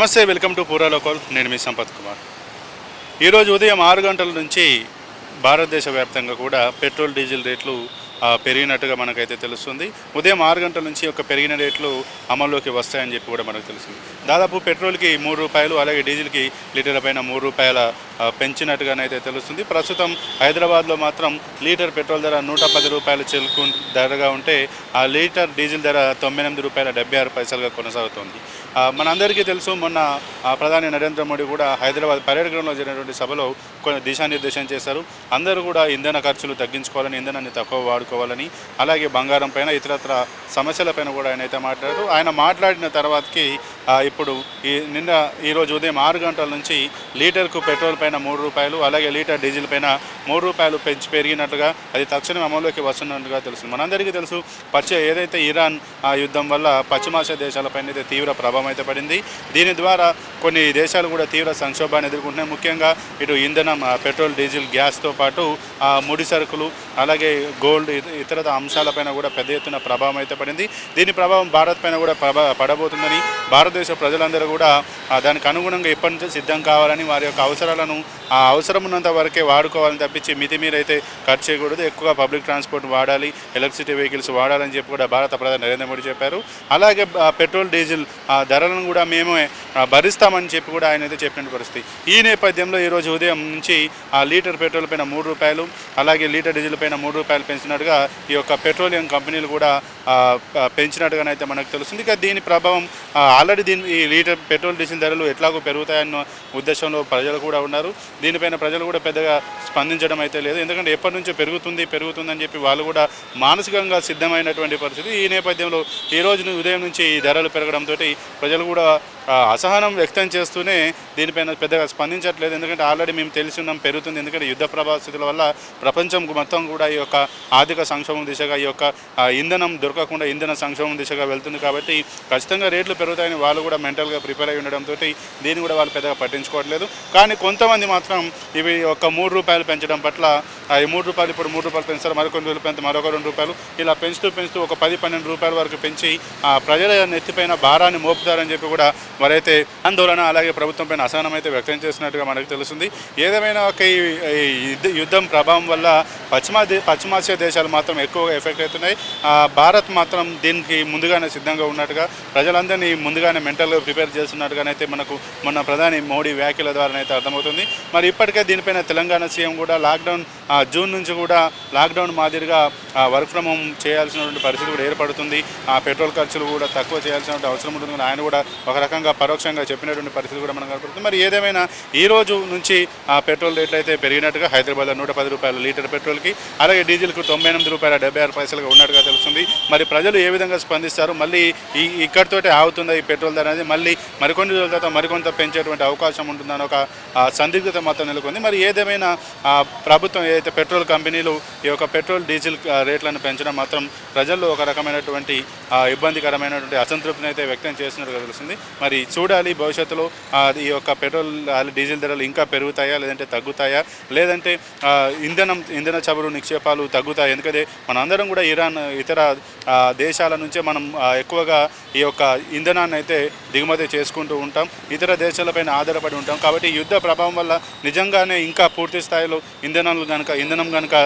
నమస్తే, welcome to పూరా local. నేను మీ సంపత్ కుమార్. ఈరోజు ఉదయం 6 గంటల నుంచి భారతదేశ వ్యాప్తంగా కూడా పెట్రోల్ డీజిల్ రేట్లు పెరిగినట్టుగా మనకైతే తెలుస్తుంది. ఉదయం 6 గంటల నుంచి ఒక పెరిగిన రేట్లు అమల్లోకి వస్తాయని చెప్పి కూడా మనకు తెలుస్తుంది. దాదాపు పెట్రోల్కి ₹3, అలాగే డీజిల్కి లీటర్ల పైన ₹3 పెంచినట్టుగానైతే తెలుస్తుంది. ప్రస్తుతం హైదరాబాద్లో మాత్రం లీటర్ పెట్రోల్ ధర ₹110 ధరగా ఉంటే ఆ లీటర్ డీజిల్ ధర ₹98.76 కొనసాగుతోంది. మనందరికీ తెలుసు, మొన్న ప్రధాని నరేంద్ర మోడీ కూడా హైదరాబాద్ పరేడ్ గ్రౌండ్లో జరిగినటువంటి సభలో కొన్ని దిశానిర్దేశం చేశారు. అందరూ కూడా ఇంధన ఖర్చులు తగ్గించుకోవాలని, ఇంధనాన్ని తక్కువ వాడుకోవాలని, అలాగే బంగారం పైన ఇతరత్ర సమస్యలపైన కూడా ఆయన అయితే మాట్లాడారు. ఆయన మాట్లాడిన తర్వాతకి ఇప్పుడు ఈరోజు ఉదయం 6 గంటల నుంచి లీటర్కు పెట్రోల్ పైన ₹3, అలాగే లీటర్ డీజిల్ పైన ₹3 పెరిగినట్టుగా అది తక్షణం అమల్లోకి వస్తున్నట్టుగా తెలుస్తుంది. మనందరికీ తెలుసు, ఏదైతే ఇరాన్ యుద్ధం వల్ల పశ్చిమాసియా దేశాలపైన అయితే తీవ్ర ప్రభావం అయితే పడింది. దీని ద్వారా కొన్ని దేశాలు కూడా తీవ్ర సంక్షోభాన్ని ఎదుర్కొంటున్నాయి. ముఖ్యంగా ఇటు ఇంధనం, పెట్రోల్, డీజిల్, గ్యాస్తో పాటు ముడి సరుకులు, అలాగే గోల్డ్, ఇతర అంశాలపైన కూడా పెద్ద ఎత్తున ప్రభావం అయితే పడింది. దీని ప్రభావం భారత్ పైన కూడా పడబోతుందని, భారతదేశ ప్రజలందరూ కూడా దానికి అనుగుణంగా ఎప్పటి నుంచో సిద్ధం కావాలని, వారి యొక్క అవసరాలను అవసరం ఉన్నంత వరకే వాడుకోవాలని తప్పించి మితిమీరైతే ఖర్చు చేయకూడదు. ఎక్కువగా పబ్లిక్ ట్రాన్స్పోర్ట్ వాడాలి, ఎలక్ట్రిసిటీ వెహికల్స్ వాడాలని చెప్పి కూడా భారత ప్రధాని నరేంద్ర మోడీ చెప్పారు. అలాగే పెట్రోల్, డీజిల్ ధరలను కూడా మేమే భరిస్తామని చెప్పి కూడా ఆయన అయితే చెప్పిన పరిస్థితి. ఈ నేపథ్యంలో ఈరోజు ఉదయం నుంచి లీటర్ పెట్రోల్ పైన ₹3, అలాగే లీటర్ డీజిల్ పైన ₹3 పెంచినట్టుగా ఈ యొక్క పెట్రోలియం కంపెనీలు కూడా పెంచినట్టుగానైతే మనకు తెలుస్తుంది. ఇక దీని ప్రభావం ఆల్రెడీ ఈ లీటర్ పెట్రోల్, డీజిల్ ధరలు ఎట్లాగో పెరుగుతాయన్న ఉద్దేశంలో ప్రజలు కూడా ఉన్నారు. దీనిపైన ప్రజలు కూడా పెద్దగా స్పందించడం అయితే లేదు. ఎందుకంటే ఎప్పటి నుంచో పెరుగుతుందని చెప్పి వాళ్ళు కూడా మానసికంగా సిద్ధమైనటువంటి పరిస్థితి. ఈ నేపథ్యంలో ఈరోజు ఉదయం నుంచి ఈ ధరలు పెరగడంతో ప్రజలు కూడా అసహనం వ్యక్తం చేస్తూనే దీనిపైన పెద్దగా స్పందించట్లేదు. ఎందుకంటే ఆల్రెడీ మేము తెలిసి ఉన్నాం పెరుగుతుంది. ఎందుకంటే యుద్ధ ప్రభావితుల వల్ల ప్రపంచం మొత్తం కూడా ఈ యొక్క ఆర్థిక సంక్షోభం దిశగా, ఈ యొక్క ఇంధనం దొరకకుండా ఇంధన సంక్షోభం దిశగా వెళ్తుంది. కాబట్టి ఖచ్చితంగా రేట్లు పెరుగుతాయని వాళ్ళు కూడా మెంటల్గా ప్రిపేర్ అయి ఉండడంతో దీన్ని కూడా వాళ్ళు పెద్దగా పట్టించుకోవట్లేదు. కానీ కొంతమంది మాత్రం ఇవి ఒక ₹3 పెంచడం పట్ల, ఈ ₹3 ఇప్పుడు ₹3 పెంచారు, మరికొన్ని రోజులు పెంచి మరొక ₹2 ఇలా పెంచుతూ ఒక ₹10-12 వరకు పెంచి ప్రజల నెత్తిపైన భారాన్ని మోపుతారని చెప్పి కూడా మరైతే ఆందోళన, అలాగే ప్రభుత్వం పైన అసహనం అయితే వ్యక్తం చేసినట్టుగా మనకు తెలుస్తుంది. ఏదేమైనా ఒక యుద్ధం ప్రభావం వల్ల పశ్చిమాసియా దేశాలు మాత్రం ఎక్కువగా ఎఫెక్ట్ అవుతున్నాయి. భారత్ మాత్రం దీనికి ముందుగానే సిద్ధంగా ఉన్నట్టుగా, ప్రజలందరినీ ముందుగానే మెంటల్గా ప్రిపేర్ చేస్తున్నట్టుగానైతే మనకు మొన్న ప్రధాని మోడీ వ్యాఖ్యల ద్వారానైతే అర్థమవుతుంది. మరి ఇప్పటికే దీనిపైన తెలంగాణ సీఎం కూడా జూన్ నుంచి కూడా లాక్డౌన్ మాదిరిగా వర్క్ ఫ్రమ్ హోమ్ చేయాల్సినటువంటి పరిస్థితి కూడా ఏర్పడుతుంది. పెట్రోల్ ఖర్చులు కూడా తక్కువ చేయాల్సినటువంటి అవసరం ఉంటుంది. ఆయన కూడా ఒక రకంగా పరోక్షంగా చెప్పినటువంటి పరిస్థితి కూడా మనకు కనపడుతుంది. మరి ఏదేమైనా ఈ రోజు నుంచి పెట్రోల్ రేట్లు అయితే పెరిగినట్టుగా, హైదరాబాద్లో ₹110 లీటర్ పెట్రోల్కి, అలాగే డీజిల్కు ₹98.76 ఉన్నట్టుగా తెలుస్తుంది. మరి ప్రజలు ఏ విధంగా స్పందిస్తారు, మళ్ళీ ఇక్కడితోటే ఆగుతుందా ఈ పెట్రోల్ ధర అనేది, మళ్ళీ మరికొన్ని రోజుల తర్వాత మరికొంత పెంచేటువంటి అవకాశం ఉంటుందని ఒక సందిగ్ధత మొత్తం నెలకొంది. మరి ఏదేమైనా ప్రభుత్వం ఏదైతే పెట్రోల్ కంపెనీలు ఈ యొక్క పెట్రోల్, డీజిల్ రేట్లను పెంచడం మాత్రం ప్రజల్లో ఒక రకమైనటువంటి ఇబ్బందికరమైనటువంటి అసంతృప్తిని అయితే వ్యక్తం చేసినట్టుగా తెలుస్తుంది. మరి చూడాలి భవిష్యత్తులో ఈ యొక్క పెట్రోల్, డీజిల్ ధరలు ఇంకా పెరుగుతాయా, లేదంటే తగ్గుతాయా, లేదంటే ఇంధన చమురు నిక్షేపాలు తగ్గుతాయి. ఎందుకంటే మనందరం కూడా ఇరాన్, ఇతర దేశాల నుంచే మనం ఎక్కువగా ఈ యొక్క ఇంధనాన్ని అయితే దిగుమతి చేసుకుంటూ ఉంటాం, ఇతర దేశాలపైన ఆధారపడి ఉంటాం. కాబట్టి యుద్ధ ప్రభావం వల్ల నిజంగానే ఇంకా పూర్తి స్థాయిలో ఇంధనం కనుక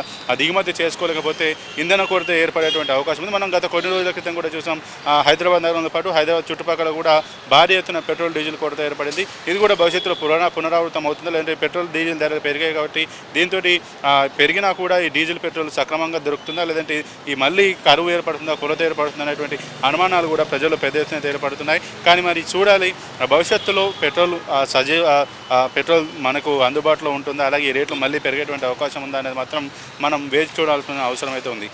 దిగుమతి చేసుకోలేకపోతే ఇంధన కొరత ఏర్పడేటువంటి అవకాశం ఉంది. మనం గత కొన్ని రోజుల క్రితం కూడా చూసాం, హైదరాబాద్ నగరంతో పాటు హైదరాబాద్ చుట్టుపక్కల కూడా భారీ ఎత్తున పెట్రోల్, డీజిల్ కొరత ఏర్పడింది. ఇది కూడా భవిష్యత్తులో పునరావృతం అవుతుందా, లేదంటే పెట్రోల్, డీజిల్ ధరలు పెరిగాయి కాబట్టి దీంతో పెరిగినా కూడా ఈ డీజిల్, పెట్రోల్ సక్రమంగా దొరుకుతుందా, లేదంటే ఈ మళ్ళీ కరువు ఏర్పడుతుందా, కొరత ఏర్పడుతుందా అనేటువంటి అనుమానాలు కూడా ప్రజలు పెద్ద ఎత్తున ఏర్పడుతున్నాయి. కానీ మరి చూడాలి భవిష్యత్తులో పెట్రోల్ మనకు అందుబాటులో ఉంటుందా, అలాగే ఈ రేట్లు మళ్ళీ పెరిగేటువంటి అవకాశం ఉందా అనేది మాత్రం మనం వేచి చూడాల్సిన అవసరం అయితే ఉంది.